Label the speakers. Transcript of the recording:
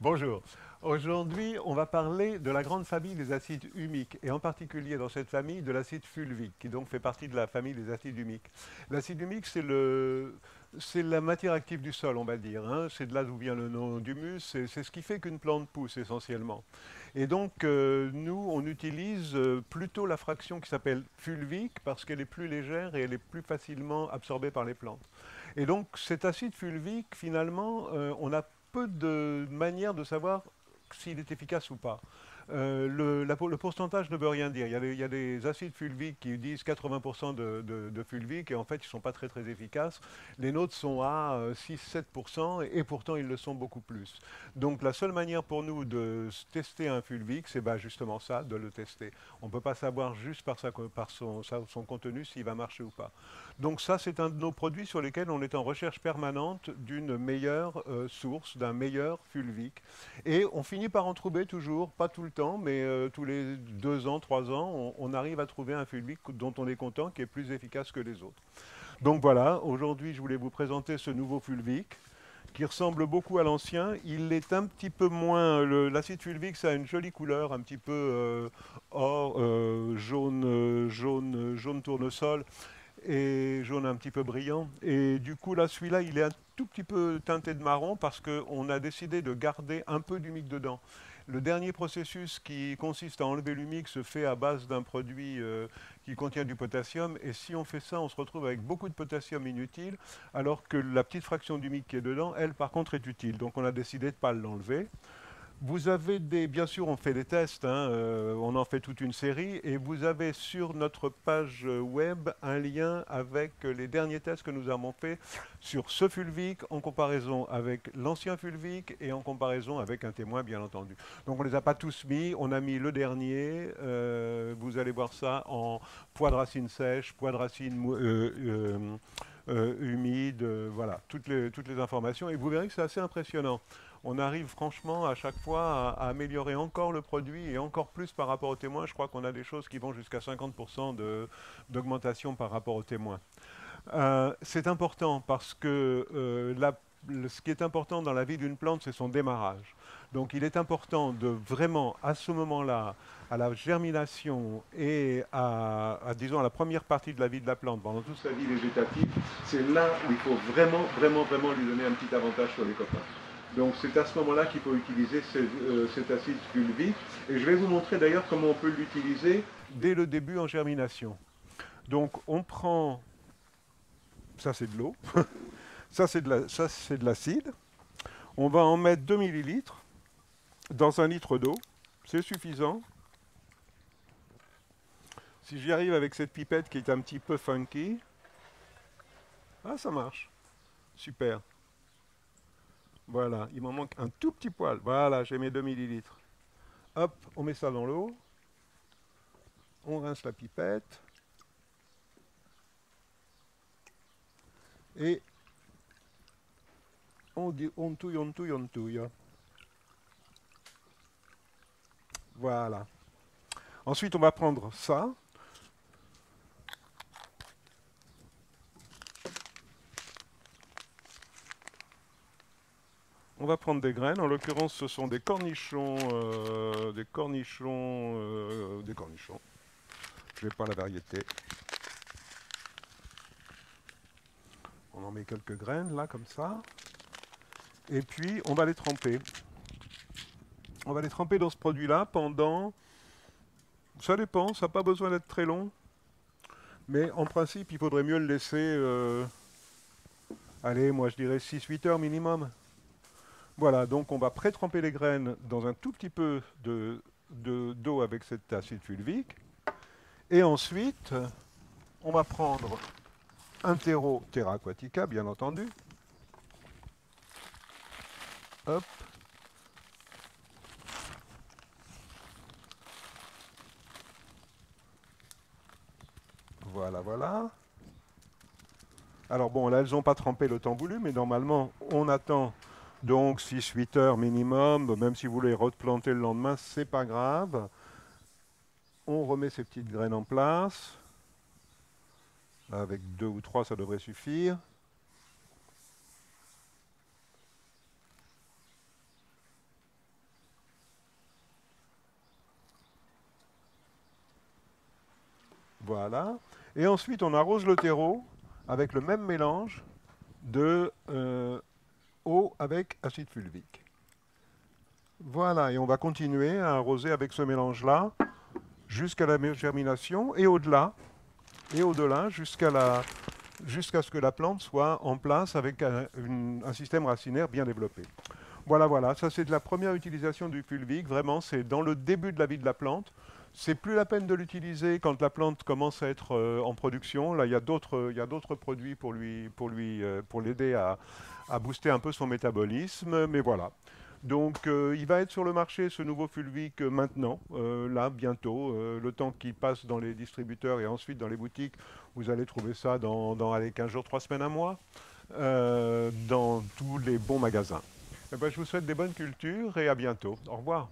Speaker 1: Bonjour. Aujourd'hui, on va parler de la grande famille des acides humiques, et en particulier dans cette famille de l'acide fulvique, qui donc fait partie de la famille des acides humiques. L'acide humique, c'est la matière active du sol, on va dire, hein. C'est de là d'où vient le nom d'humus, c'est ce qui fait qu'une plante pousse essentiellement. Et donc, nous, on utilise plutôt la fraction qui s'appelle fulvique, parce qu'elle est plus légère et elle est plus facilement absorbée par les plantes. Et donc cet acide fulvique, finalement, on a peu de manières de savoir s'il est efficace ou pas. Le pourcentage ne veut rien dire. Il y a des acides fulviques qui disent 80% de fulvique et en fait ils ne sont pas très très efficaces. Les nôtres sont à 6-7% et pourtant ils le sont beaucoup plus. Donc la seule manière pour nous de tester un fulvique, c'est justement ça, de le tester. On ne peut pas savoir juste par son contenu s'il va marcher ou pas. Donc ça, c'est un de nos produits sur lesquels on est en recherche permanente d'une meilleure source, d'un meilleur fulvique. Et on finit par en trouver toujours, pas tout le temps, mais tous les 2 ans, 3 ans, on arrive à trouver un fulvique dont on est content, qui est plus efficace que les autres. Donc voilà, aujourd'hui, je voulais vous présenter ce nouveau fulvique qui ressemble beaucoup à l'ancien. Il est un petit peu moins. L'acide fulvique, ça a une jolie couleur, un petit peu or, jaune tournesol et jaune un petit peu brillant. Et du coup, là, celui-là, il est un tout petit peu teinté de marron parce qu'on a décidé de garder un peu d'humique dedans. Le dernier processus qui consiste à enlever l'humique se fait à base d'un produit qui contient du potassium. Et si on fait ça, on se retrouve avec beaucoup de potassium inutile, alors que la petite fraction d'humique qui est dedans, elle, par contre, est utile. Donc on a décidé de ne pas l'enlever. Vous avez bien sûr, on fait des tests, hein, on en fait toute une série, et vous avez sur notre page web un lien avec les derniers tests que nous avons faits sur ce fulvique en comparaison avec l'ancien fulvique et en comparaison avec un témoin, bien entendu. Donc on ne les a pas tous mis, on a mis le dernier, vous allez voir ça en poids de racine sèche, poids de racine humide, voilà, toutes les informations, et vous verrez que c'est assez impressionnant. On arrive franchement à chaque fois à améliorer encore le produit et encore plus par rapport aux témoins. Je crois qu'on a des choses qui vont jusqu'à 50% d'augmentation par rapport aux témoins. C'est important parce que ce qui est important dans la vie d'une plante, c'est son démarrage. Donc il est important de vraiment, à ce moment-là, à la germination et disons, à la première partie de la vie de la plante, pendant toute sa vie végétative, c'est là où il faut vraiment, vraiment, vraiment lui donner un petit avantage sur les copains. Donc c'est à ce moment-là qu'il faut utiliser cet acide fulvique. Et je vais vous montrer d'ailleurs comment on peut l'utiliser dès le début en germination. Donc on prend, ça c'est de l'eau, ça c'est de l'acide. On va en mettre 2 millilitres dans 1 litre d'eau. C'est suffisant. Si j'y arrive avec cette pipette qui est un petit peu funky, ah ça marche. Super. Voilà, il m'en manque un tout petit poil. Voilà, j'ai mes 2 millilitres. Hop, on met ça dans l'eau. On rince la pipette. Et on touille, on touille, on touille. Voilà. Ensuite, on va prendre ça. On va prendre des graines. En l'occurrence, ce sont des cornichons, des cornichons. Je n'ai pas la variété. On en met quelques graines là, comme ça. Et puis, on va les tremper. On va les tremper dans ce produit-là pendant. Ça dépend, ça n'a pas besoin d'être très long. Mais en principe, il faudrait mieux le laisser. Allez, moi je dirais 6-8 heures minimum. Voilà, donc on va pré-tremper les graines dans un tout petit peu d'eau avec cet acide fulvique. Et ensuite, on va prendre un terreau Terra Aquatica, bien entendu. Hop. Voilà, voilà. Alors bon, là, elles n'ont pas trempé le temps voulu, mais normalement, on attend donc 6-8 heures minimum. Même si vous voulez replanter le lendemain, c'est pas grave. On remet ces petites graines en place. Avec 2 ou 3, ça devrait suffire. Voilà. Et ensuite, on arrose le terreau avec le même mélange de eau avec acide fulvique. Voilà, et on va continuer à arroser avec ce mélange-là jusqu'à la germination et au-delà, et au-delà jusqu'à ce que la plante soit en place avec un système racinaire bien développé. Voilà, voilà, ça c'est de la première utilisation du fulvique, vraiment c'est dans le début de la vie de la plante. C'est plus la peine de l'utiliser quand la plante commence à être en production. Là, il y a d'autres produits pour l'aider à booster un peu son métabolisme, mais voilà. Donc, il va être sur le marché, ce nouveau fulvique, maintenant, là, bientôt. Le temps qu'il passe dans les distributeurs et ensuite dans les boutiques, vous allez trouver ça dans allez, 15 jours, 3 semaines, un mois, dans tous les bons magasins. Eh ben, je vous souhaite des bonnes cultures et à bientôt. Au revoir.